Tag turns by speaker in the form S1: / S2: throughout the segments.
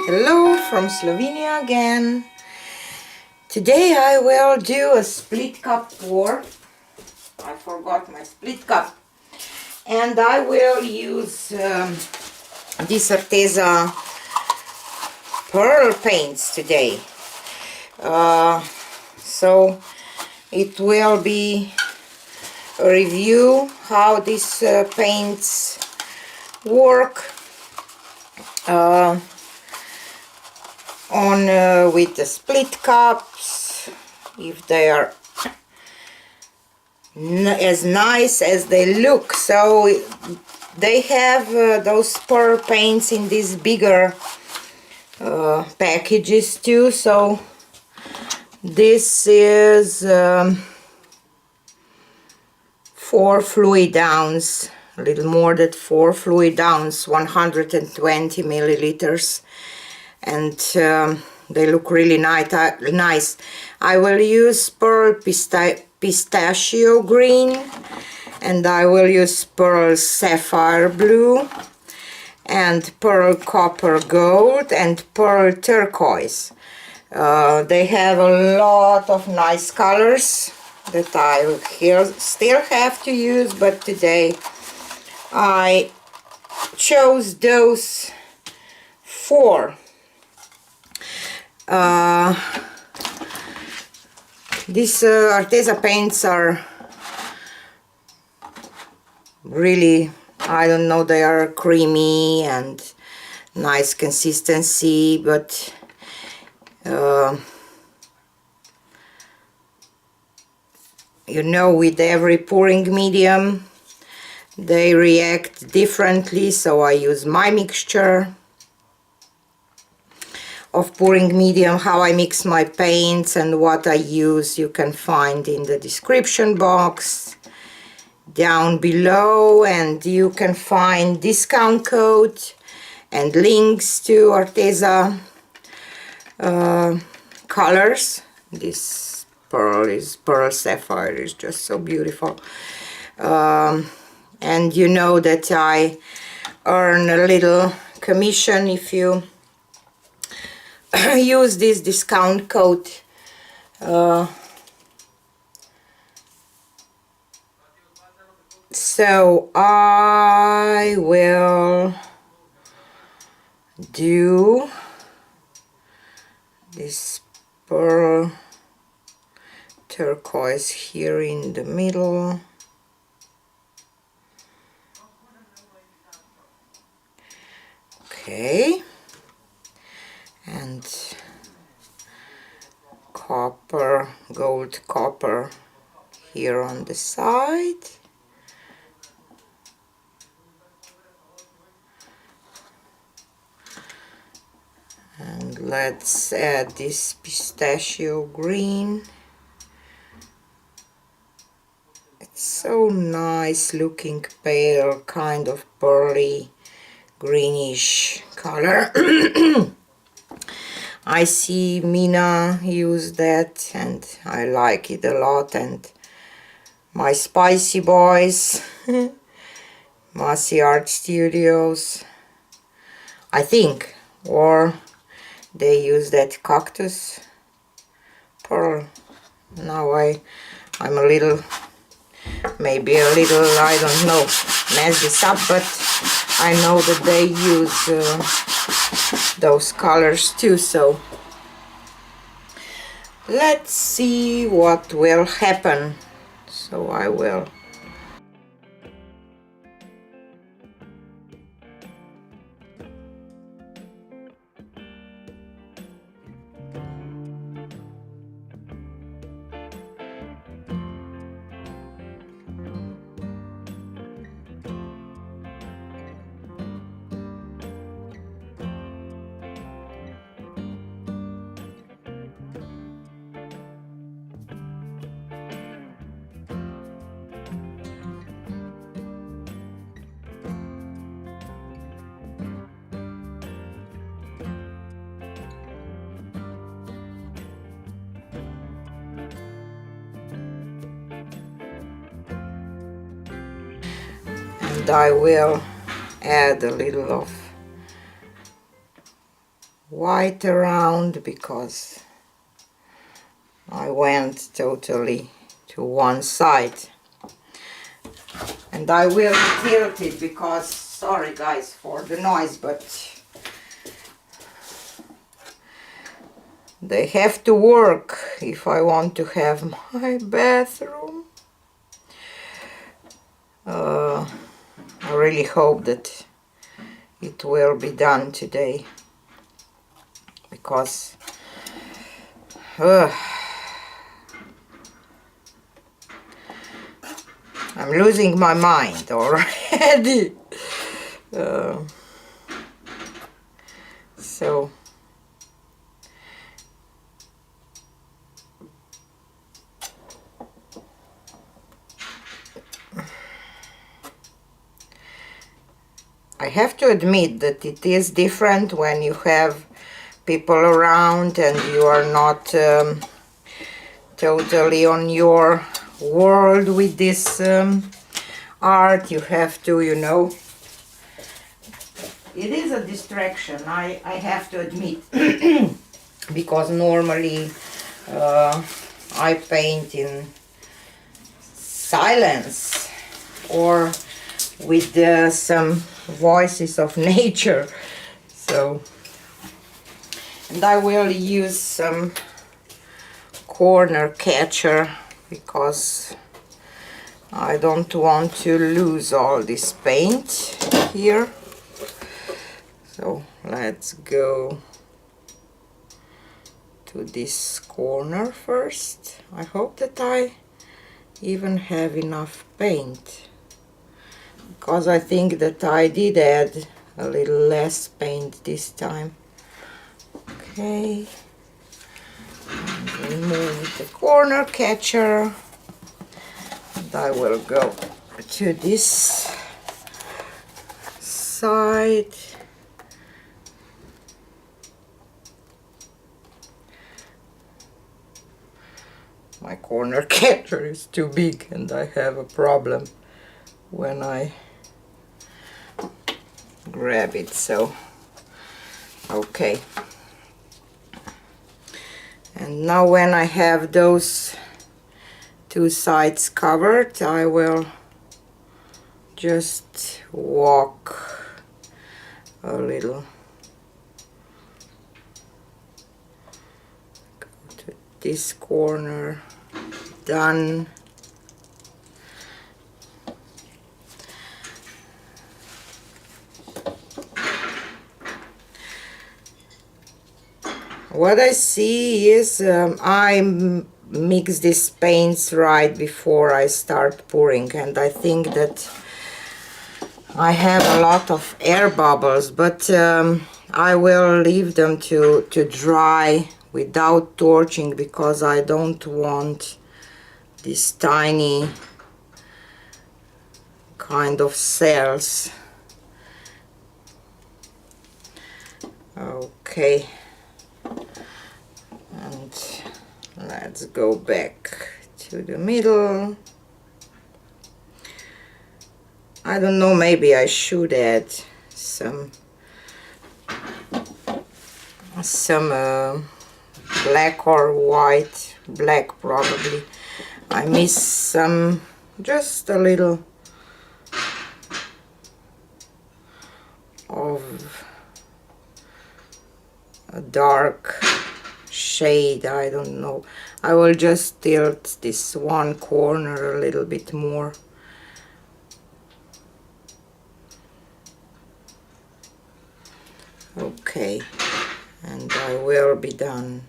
S1: Hello from Slovenia again. Today I will do a split cup pour. I forgot my split cup. And I will use this Arteza Pearl paints today. So it will be a review how these paints work with the split cups, if they are as nice as they look. So they have those pearl paints in these bigger packages too. So this is 4 fluid ounce, a little more than 4 fluid ounce, 120 milliliters, and they look really nice. I will use pearl pistachio green, and I will use pearl sapphire blue, and pearl copper gold, and pearl turquoise. They have a lot of nice colors that I still have to use, but today I chose those 4. These Arteza paints are really, I don't know, they are creamy and nice consistency, but you know, with every pouring medium they react differently, so I use my mixture of pouring medium. How I mix my paints and what I use you can find in the description box down below, and you can find discount code and links to Arteza colors. This pearl sapphire is just so beautiful, and you know that I earn a little commission if you use this discount code. So I will do this pearl turquoise here in the middle. Okay. And copper, gold copper here on the side. And let's add this pistachio green. It's so nice looking, pale, kind of pearly greenish color. I see Mina use that and I like it a lot, and my spicy boys Massey Art Studios, I think, or they use that cactus pearl. Now I'm a little, maybe a little, I don't know, mess this up, but I know that they use those colors too. So let's see what will happen. So I will I will add a little of white around because I went totally to one side. And I will tilt it because, sorry guys for the noise, but they have to work if I want to have my bathroom. I really hope that it will be done today, because I'm losing my mind already. So I have to admit that it is different when you have people around and you are not totally on your world with this art. You have to, you know, it is a distraction, I have to admit. Because normally I paint in silence or with some voices of nature. So, and I will use some corner catcher because I don't want to lose all this paint here. So let's go to this corner first. I hope that I even have enough paint, because I think that I did add a little less paint this time. Okay, and remove the corner catcher, and I will go to this side. My corner catcher is too big and I have a problem when I grab it, so okay. And now when I have those two sides covered, I will just walk a little. Go to this corner. Done. What I see is I mix these paints right before I start pouring, and I think that I have a lot of air bubbles, but I will leave them to dry without torching, because I don't want these tiny kind of cells. Okay, and let's go back to the middle. I don't know, maybe I should add some black or white. Black probably. I miss some, just a little of a dark shade, I don't know. I will just tilt this one corner a little bit more. Okay, and I will be done.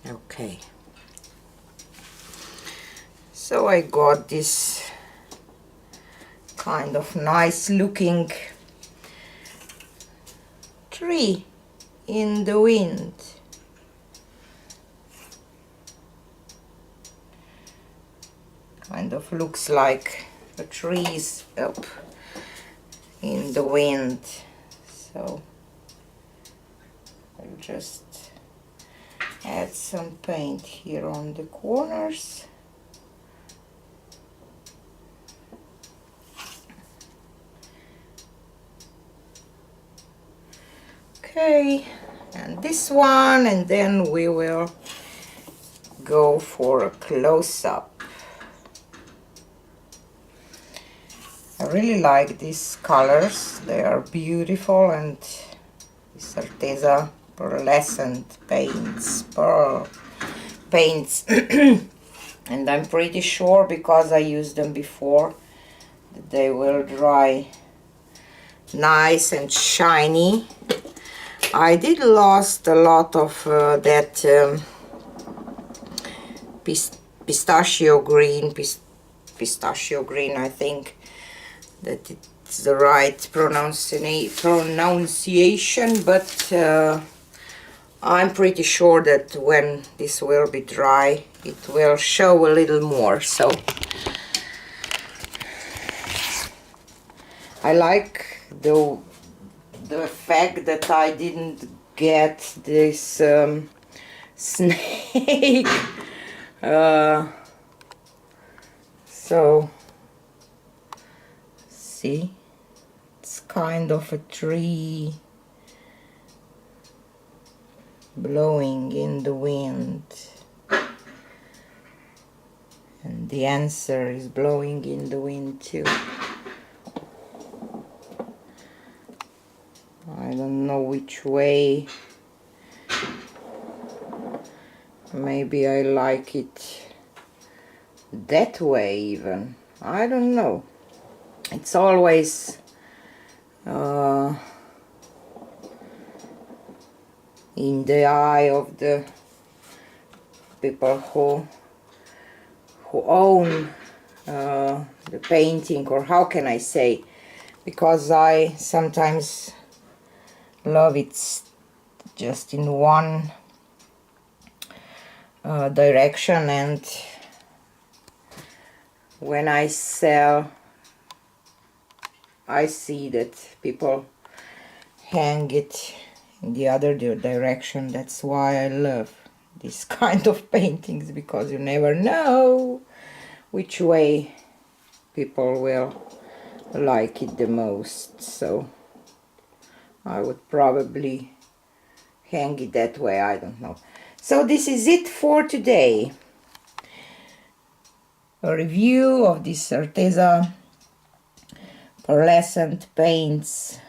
S1: Okay, so I got this kind of nice looking tree in the wind. Kind of looks like the trees up in the wind. So I'll just add some paint here on the corners. Okay, and this one, and then we will go for a close-up. I really like these colors, they are beautiful, and this Arteza pearlescent paints, pearl paints. And I'm pretty sure, because I used them before, that they will dry nice and shiny. I did lost a lot of that pistachio green, I think that it's the right pronunciation, but I'm pretty sure that when this will be dry, it will show a little more. So I like the fact that I didn't get this snake. So see, it's kind of a tree blowing in the wind, and the answer is blowing in the wind too. I don't know which way. Maybe I like it that way even. I don't know. It's always in the eye of the people who own the painting, or how can I say, because I sometimes love it just in one direction, and when I sell, I see that people hang it in the other direction. That's why I love this kind of paintings, because you never know which way people will like it the most. So I would probably hang it that way, I don't know. So this is it for today. A review of this Arteza pearlescent paints,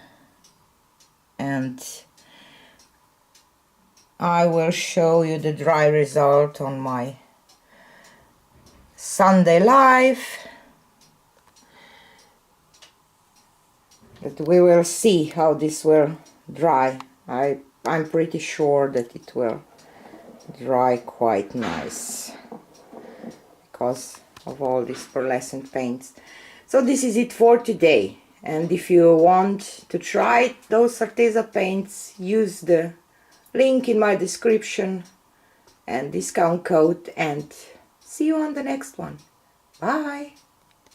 S1: and I will show you the dry result on my Sunday live. But we will see how this will dry. I'm pretty sure that it will dry quite nice because of all these pearlescent paints. So this is it for today, and if you want to try those Arteza paints, use the link in my description and discount code, and see you on the next one. Bye!